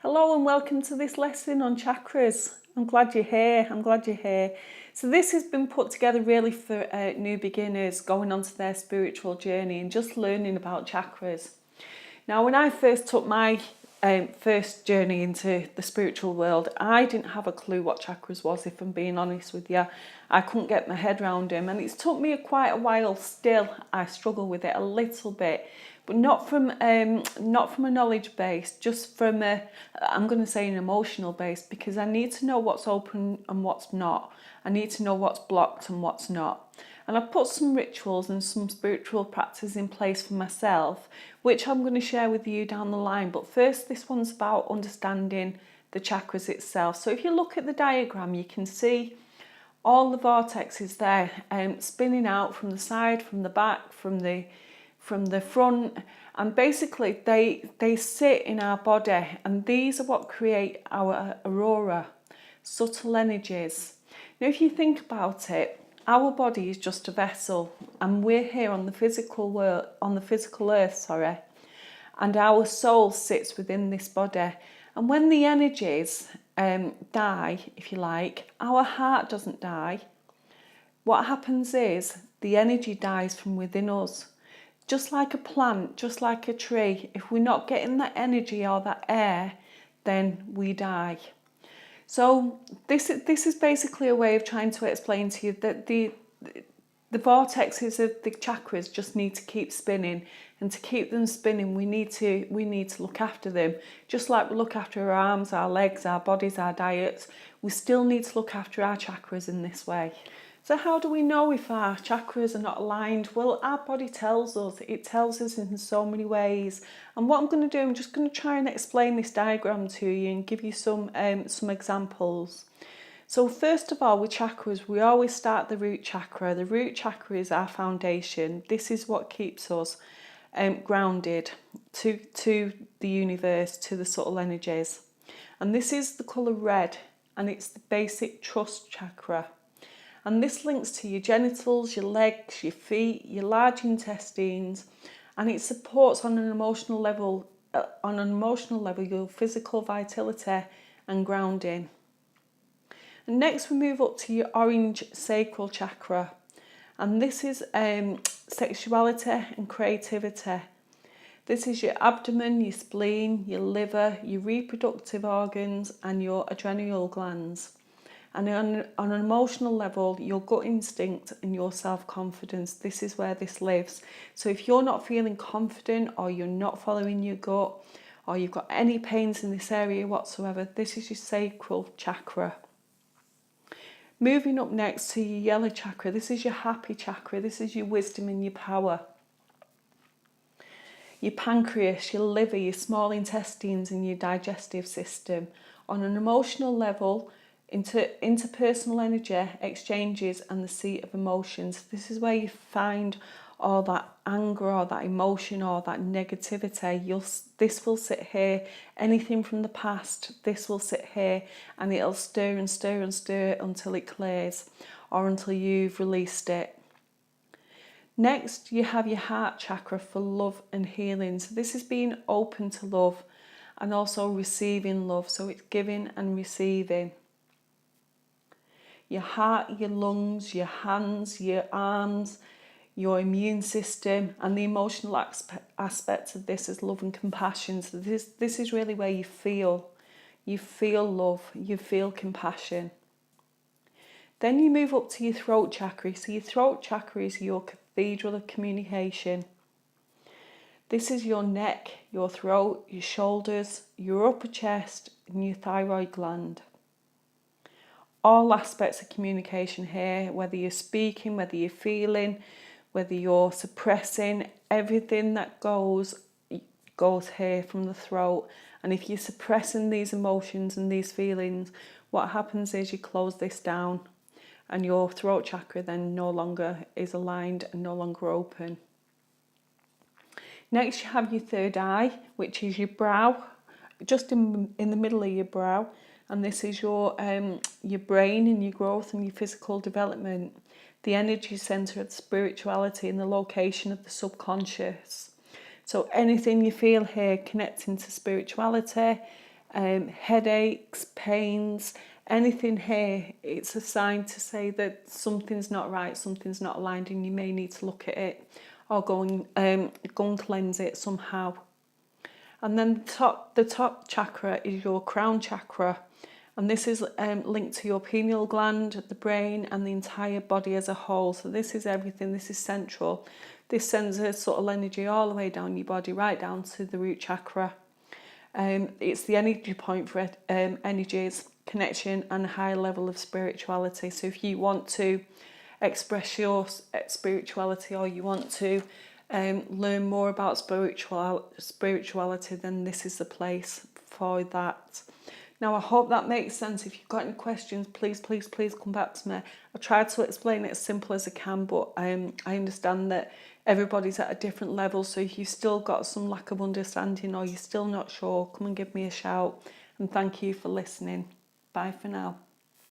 Hello and welcome to this lesson on chakras. I'm glad you're here. So this has been put together really for new beginners going on to their spiritual journey and just learning about chakras. Now, when I first took my first journey into the spiritual world, I didn't have a clue what chakras was, if I'm being honest with you. I couldn't get my head around them, and it's took me quite a while still. I struggle with it a little bit, but not from a knowledge base, just from I'm going to say an emotional base, because I need to know what's open and what's not. I need to know what's blocked and what's not. And I've put some rituals and some spiritual practices in place for myself, which I'm going to share with you down the line. But first, this one's about understanding the chakras itself. So if you look at the diagram, you can see all the vortexes there spinning out from the side, from the back, from the front, and basically they sit in our body, and these are what create our aurora, subtle energies. Now, if you think about it, our body is just a vessel, and we're here on the physical world, on the physical earth, and our soul sits within this body. And when the energies die, if you like, our heart doesn't die. What happens is the energy dies from within us. Just like a plant, just like a tree, if we're not getting that energy or that air, then we die. So this is basically a way of trying to explain to you that the vortexes of the chakras just need to keep spinning, and to keep them spinning we need to look after them. Just like we look after our arms, our legs, our bodies, our diets, we still need to look after our chakras in this way. So how do we know if our chakras are not aligned? Well, our body tells us. It tells us in so many ways. And what I'm going to do, I'm just going to try and explain this diagram to you and give you some examples. So first of all, with chakras, we always start the root chakra. The root chakra is our foundation. This is what keeps us grounded to the universe, to the subtle energies. And this is the colour red, and it's the basic trust chakra. And this links to your genitals, your legs, your feet, your large intestines, and it supports on an emotional level your physical vitality and grounding. And next we move up to your orange sacral chakra, and this is sexuality and creativity. This is your abdomen, your spleen, your liver, your reproductive organs, and your adrenal glands. And on an emotional level, your gut instinct and your self-confidence, this is where this lives. So if you're not feeling confident, or you're not following your gut, or you've got any pains in this area whatsoever, this is your sacral chakra. Moving up next to your yellow chakra, this is your happy chakra. This is your wisdom and your power. Your pancreas, your liver, your small intestines, and your digestive system. On an emotional level, interpersonal energy exchanges and the seat of emotions. This is where you find all that anger or that emotion or that negativity. This will sit here. Anything from the past, this will sit here, and it'll stir and stir and stir until it clears, or until you've released it. Next, you have your heart chakra for love and healing. So this is being open to love and also receiving love. So it's giving and receiving. Your heart, your lungs, your hands, your arms, your immune system, and the emotional aspect of this is love and compassion. So this is really where you feel love, you feel compassion. Then you move up to your throat chakra. So your throat chakra is your cathedral of communication. This is your neck, your throat, your shoulders, your upper chest, and your thyroid gland. All aspects of communication here, whether you're speaking, whether you're feeling, whether you're suppressing, everything that goes here from the throat. And if you're suppressing these emotions and these feelings, what happens is you close this down, and your throat chakra then no longer is aligned and no longer open. Next, you have your third eye, which is your brow, just in the middle of your brow. And this is your brain and your growth and your physical development, the energy centre of spirituality and the location of the subconscious. So anything you feel here connecting to spirituality, headaches, pains, anything here, it's a sign to say that something's not right, something's not aligned, and you may need to look at it or go and cleanse it somehow. And then the top chakra is your crown chakra, and this is linked to your pineal gland, the brain, and the entire body as a whole. So this is everything, this is central. This sends a subtle energy all the way down your body, right down to the root chakra. It's the energy point for energies, connection, and a high level of spirituality. So if you want to express your spirituality, or you want to learn more about spirituality, then this is the place for that. Now, I hope that makes sense. If you've got any questions, please come back to me. I tried to explain it as simple as I can, but I understand that everybody's at a different level. So if you've still got some lack of understanding, or you're still not sure, come and give me a shout. And thank you for listening. Bye for now.